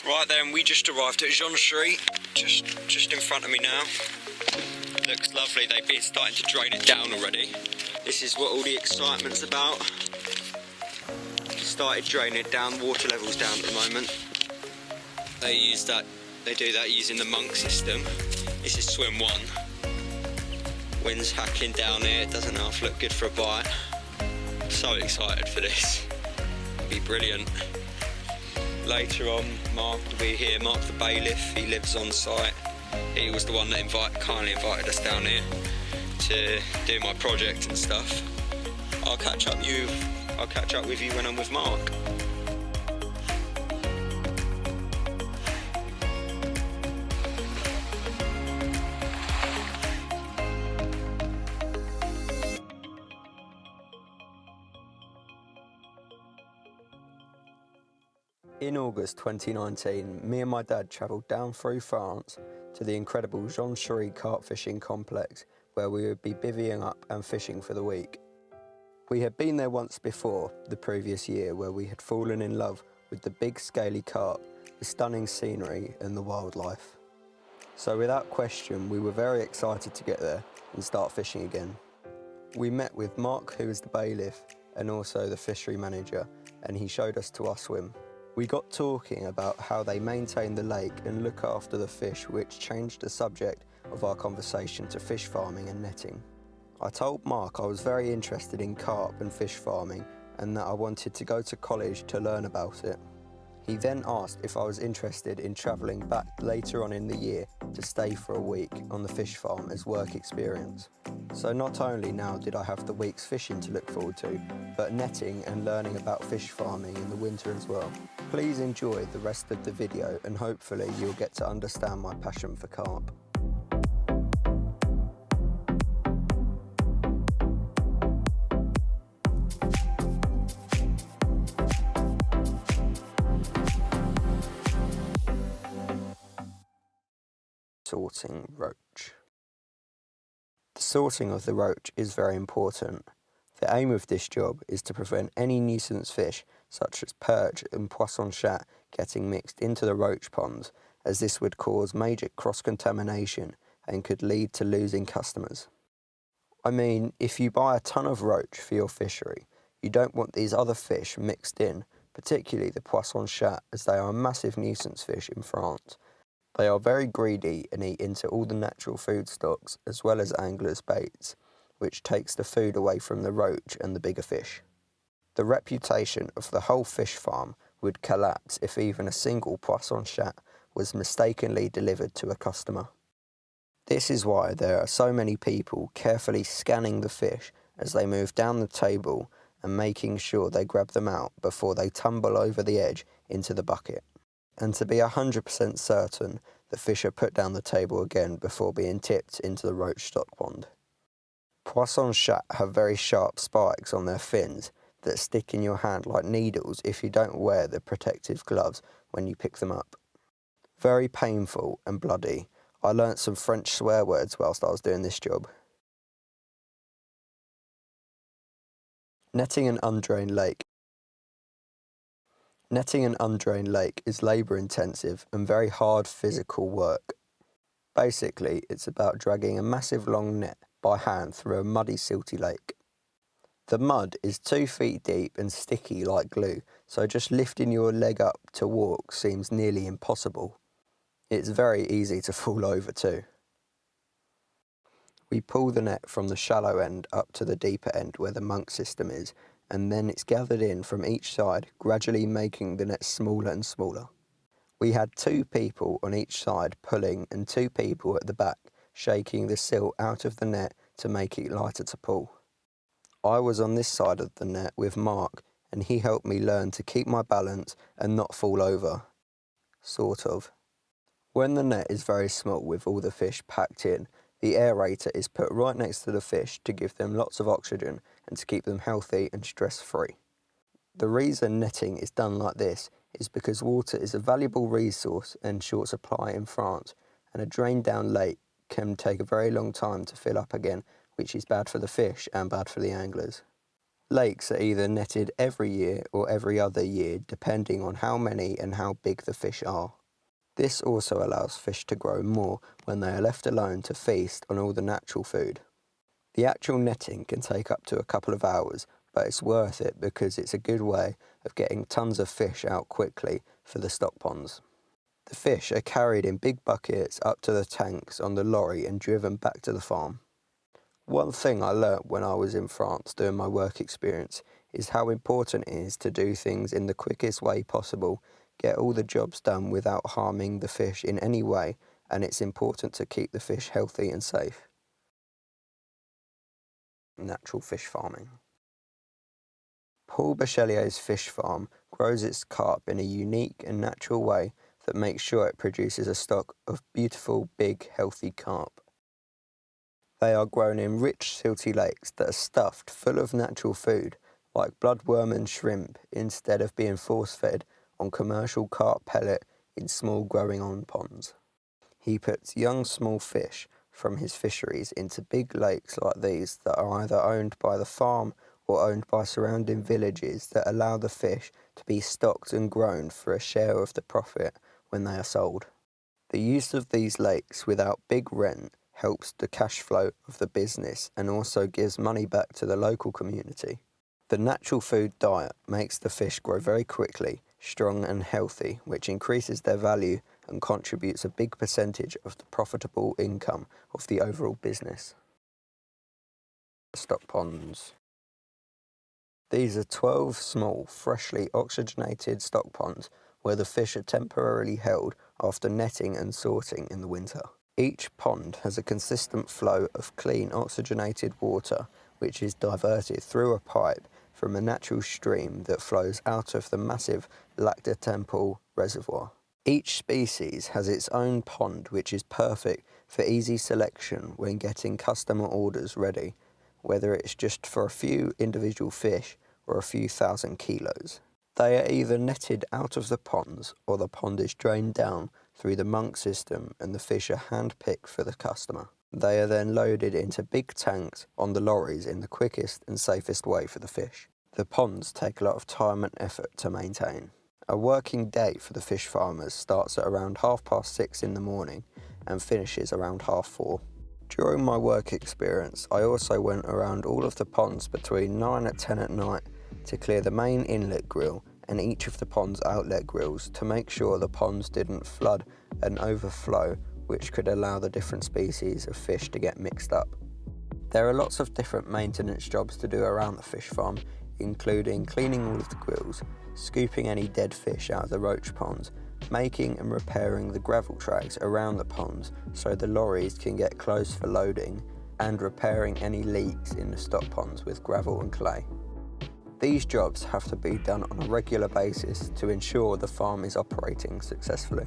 Right then, we just arrived at jonchery, just in front of me now. Looks lovely, they've been starting to drain it down already. This is what all the excitement's about. Started draining it down, water level's down at the moment. They do that using the monk system. This is swim 1. Wind's hacking down here, it doesn't half look good for a bite. So excited for this, it'll be brilliant. Later on, Mark will be here, Mark the bailiff, he lives on site. He was the one that kindly invited us down here to do my project and stuff. I'll catch up with you when I'm with Mark. In August 2019, me and my dad travelled down through France to the incredible jonchery carp fishing complex where we would be bivvying up and fishing for the week. We had been there once before, the previous year, where we had fallen in love with the big scaly carp, the stunning scenery and the wildlife. So without question, we were very excited to get there and start fishing again. We met with Mark, who is the bailiff, and also the fishery manager, and he showed us to our swim. We got talking about how they maintain the lake and look after the fish, which changed the subject of our conversation to fish farming and netting. I told Mark I was very interested in carp and fish farming and that I wanted to go to college to learn about it. He then asked if I was interested in travelling back later on in the year to stay for a week on the fish farm as work experience. So not only now did I have the week's fishing to look forward to, but netting and learning about fish farming in the winter as well. Please enjoy the rest of the video and hopefully you'll get to understand my passion for carp. Sorting roach. The sorting of the roach is very important. The aim of this job is to prevent any nuisance fish such as perch and poisson chat getting mixed into the roach ponds, as this would cause major cross-contamination and could lead to losing customers. I mean, if you buy a ton of roach for your fishery, you don't want these other fish mixed in, particularly the poisson chat, as they are a massive nuisance fish in France. They are very greedy and eat into all the natural food stocks as well as anglers' baits, which takes the food away from the roach and the bigger fish. The reputation of the whole fish farm would collapse if even a single poisson chat was mistakenly delivered to a customer. This is why there are so many people carefully scanning the fish as they move down the table and making sure they grab them out before they tumble over the edge into the bucket. And to be 100% certain, the fish are put down the table again before being tipped into the roach stock pond. Poisson chat have very sharp spikes on their fins that stick in your hand like needles if you don't wear the protective gloves when you pick them up. Very painful and bloody. I learnt some French swear words whilst I was doing this job. Netting an undrained lake. Netting an undrained lake is labour-intensive and very hard physical work. Basically, it's about dragging a massive long net by hand through a muddy, silty lake. The mud is 2 feet deep and sticky like glue, so just lifting your leg up to walk seems nearly impossible. It's very easy to fall over too. We pull the net from the shallow end up to the deeper end where the monk system is, and then it's gathered in from each side, gradually making the net smaller and smaller. We had 2 people on each side pulling and 2 people at the back shaking the silt out of the net to make it lighter to pull. I was on this side of the net with Mark, and he helped me learn to keep my balance and not fall over. Sort of. When the net is very small with all the fish packed in, the aerator is put right next to the fish to give them lots of oxygen and to keep them healthy and stress-free. The reason netting is done like this is because water is a valuable resource in short supply in France, and a drained down lake can take a very long time to fill up again, which is bad for the fish and bad for the anglers. Lakes are either netted every year or every other year depending on how many and how big the fish are. This also allows fish to grow more when they are left alone to feast on all the natural food. The actual netting can take up to a couple of hours, but it's worth it because it's a good way of getting tons of fish out quickly for the stock ponds. The fish are carried in big buckets up to the tanks on the lorry and driven back to the farm. One thing I learnt when I was in France doing my work experience is how important it is to do things in the quickest way possible, get all the jobs done without harming the fish in any way, and it's important to keep the fish healthy and safe. Natural fish farming. Paul Bachelier's fish farm grows its carp in a unique and natural way that makes sure it produces a stock of beautiful, big, healthy carp. They are grown in rich, silty lakes that are stuffed full of natural food, like bloodworm and shrimp, instead of being force-fed on commercial carp pellet in small growing-on ponds. He puts young small fish from his fisheries into big lakes like these that are either owned by the farm or owned by surrounding villages that allow the fish to be stocked and grown for a share of the profit when they are sold. The use of these lakes without big rent helps the cash flow of the business and also gives money back to the local community. The natural food diet makes the fish grow very quickly, strong and healthy, which increases their value and contributes a big percentage of the profitable income of the overall business. Stock ponds. These are 12 small, freshly oxygenated stock ponds where the fish are temporarily held after netting and sorting in the winter. Each pond has a consistent flow of clean oxygenated water which is diverted through a pipe from a natural stream that flows out of the massive Lac de Temple reservoir. Each species has its own pond which is perfect for easy selection when getting customer orders ready, whether it's just for a few individual fish or a few thousand kilos. They are either netted out of the ponds or the pond is drained down through the monk system and the fish are hand-picked for the customer. They are then loaded into big tanks on the lorries in the quickest and safest way for the fish. The ponds take a lot of time and effort to maintain. A working day for the fish farmers starts at around 6:30 in the morning and finishes around 4:30. During my work experience, I also went around all of the ponds between 9 and 10 at night to clear the main inlet grill and each of the pond's outlet grills to make sure the ponds didn't flood and overflow, which could allow the different species of fish to get mixed up. There are lots of different maintenance jobs to do around the fish farm, including cleaning all of the grills, scooping any dead fish out of the roach ponds, making and repairing the gravel tracks around the ponds so the lorries can get close for loading, and repairing any leaks in the stock ponds with gravel and clay. These jobs have to be done on a regular basis to ensure the farm is operating successfully.